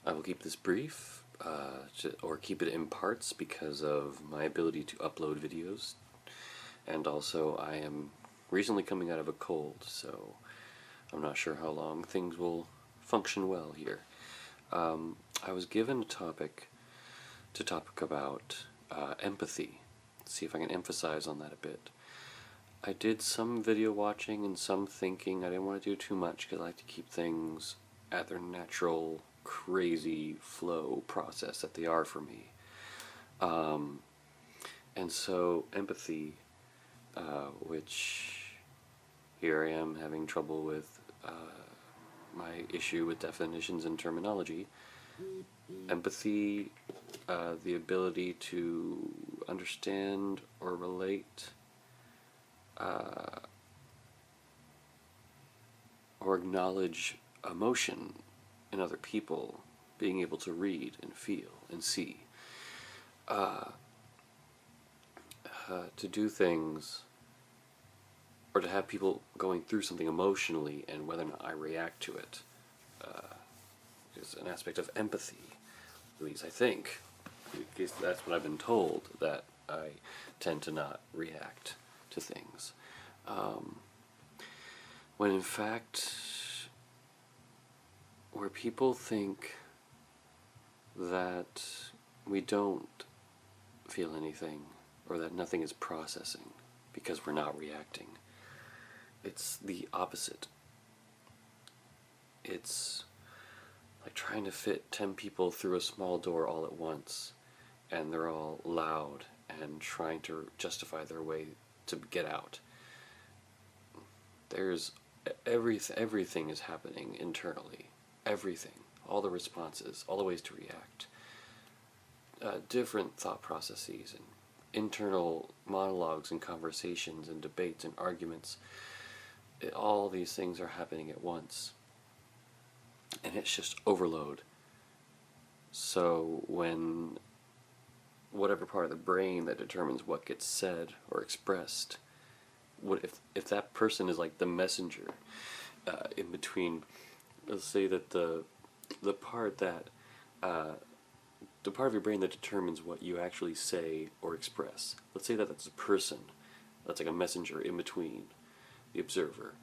I will keep this brief, or keep it in parts because of my ability to upload videos, and also I am recently coming out of a cold, so I'm not sure how long things will function well here. I was given a topic to talk about empathy. See if I can emphasize on that a bit. I did some video watching and some thinking. I didn't want to do too much because I like to keep things at their natural, crazy flow process that they are for me. And so empathy, which here I am having trouble with my issue with definitions and terminology. Empathy, the ability to understand or relate or acknowledge emotion in other people, being able to read and feel and see, to do things or to have people going through something emotionally and whether or not I react to it is an aspect of empathy, at least I think. Because that's what I've been told, that I tend to not react to things. When in fact, where people think that we don't feel anything, or that nothing is processing because we're not reacting, it's the opposite. It's like trying to fit 10 people through a small door all at once, and they're all loud and trying to justify their way to get out. There's everything is happening internally. Everything. All the responses, all the ways to react. Different thought processes and internal monologues and conversations and debates and arguments. All these things are happening at once. And it's just overload. So when whatever part of the brain that determines what gets said or expressed, if that person is like the messenger in between, let's say that the part of your brain that determines what you actually say or express, let's say that that's a person that's like a messenger in between the observer,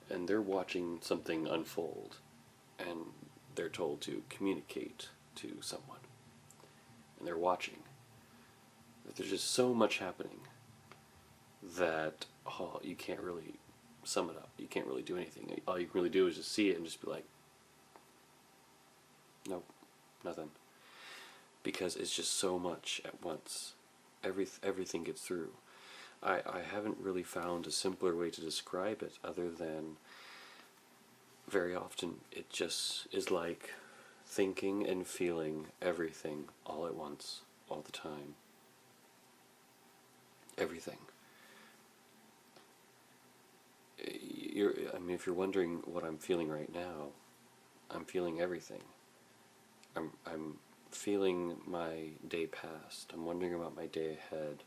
and they're watching something unfold and they're told to communicate to someone, and they're watching. There's just so much happening that you can't really sum it up. You can't really do anything. All you can really do is just see it and just be like, nope, nothing. Because it's just so much at once. Everything gets through. I haven't really found a simpler way to describe it other than very often it just is like thinking and feeling everything all at once, all the time. Everything. If you're wondering what I'm feeling right now, I'm feeling everything. I'm feeling my day past. I'm wondering about my day ahead.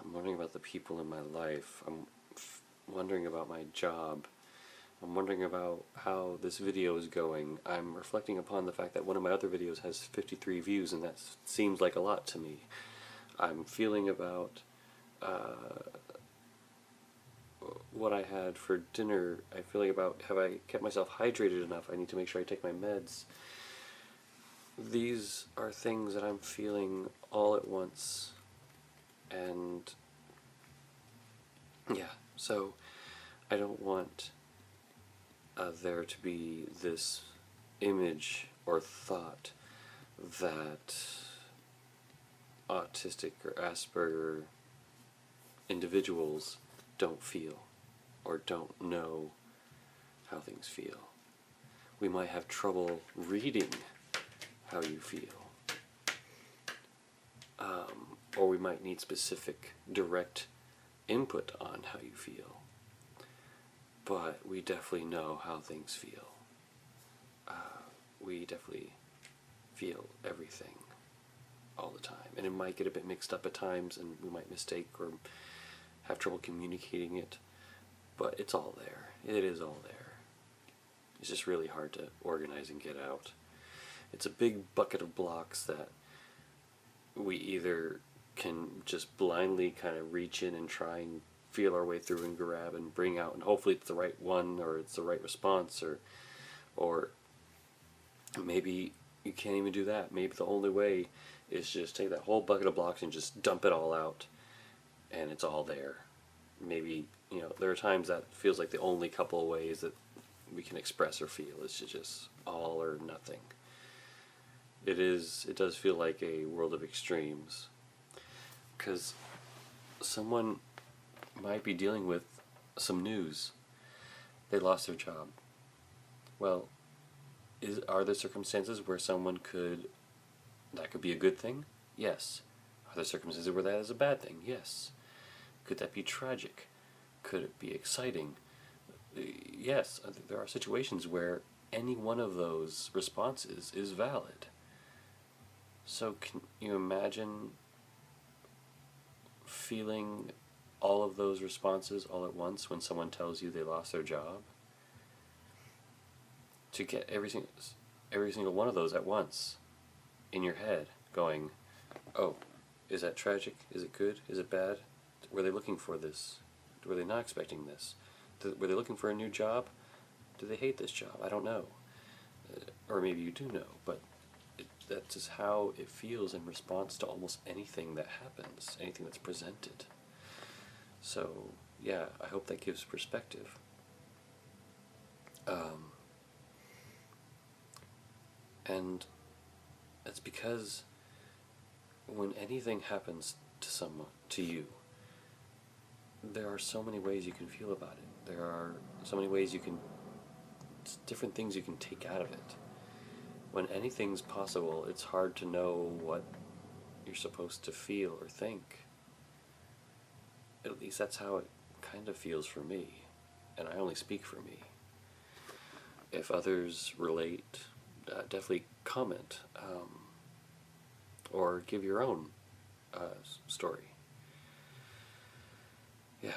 I'm wondering about the people in my life. I'm wondering about my job. I'm wondering about how this video is going. I'm reflecting upon the fact that one of my other videos has 53 views, and that seems like a lot to me. I'm feeling about what I had for dinner. I'm feeling about, have I kept myself hydrated enough? I need to make sure I take my meds. These are things that I'm feeling all at once. And yeah, so I don't want there to be this image or thought that autistic or Asperger individuals don't feel or don't know how things feel. We might have trouble reading how you feel. Or we might need specific direct input on how you feel. But we definitely know how things feel. We definitely feel everything all the time. And it might get a bit mixed up at times, and we might mistake or have trouble communicating it. But it's all there. It is all there. It's just really hard to organize and get out. It's a big bucket of blocks that we either can just blindly kind of reach in and try and feel our way through and grab and bring out, and hopefully it's the right one or it's the right response, or maybe you can't even do that. Maybe the only way is just take that whole bucket of blocks and just dump it all out, and it's all there. Maybe, there are times that feels like the only couple of ways that we can express or feel is to just all or nothing. It does feel like a world of extremes, because someone might be dealing with some news. They lost their job. Well, are there circumstances where that could be a good thing? Yes. Are there circumstances where that is a bad thing? Yes. Could that be tragic? Could it be exciting? Yes. There are situations where any one of those responses is valid. So can you imagine feeling all of those responses all at once when someone tells you they lost their job? To get every single one of those at once in your head, going, oh, is that tragic? Is it good? Is it bad? Were they looking for this? Were they not expecting this? Were they looking for a new job? Do they hate this job? I don't know. Or maybe you do know, but that's just how it feels in response to almost anything that happens, anything that's presented. So, yeah, I hope that gives perspective. And it's because when anything happens to you, there are so many ways you can feel about it. There are so many ways different things you can take out of it. When anything's possible, it's hard to know what you're supposed to feel or think. At least that's how it kind of feels for me, and I only speak for me. If others relate, definitely comment, or give your own story. Yeah,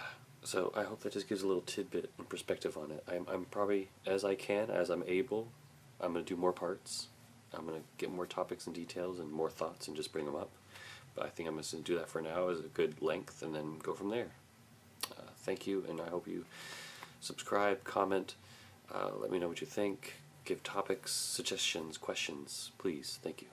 so I hope that just gives a little tidbit and perspective on it. I'm probably, as I'm able, I'm going to do more parts. I'm going to get more topics and details and more thoughts and just bring them up. But I think I'm just going to do that for now as a good length and then go from there. Thank you, and I hope you subscribe, comment, let me know what you think, give topics, suggestions, questions, please. Thank you.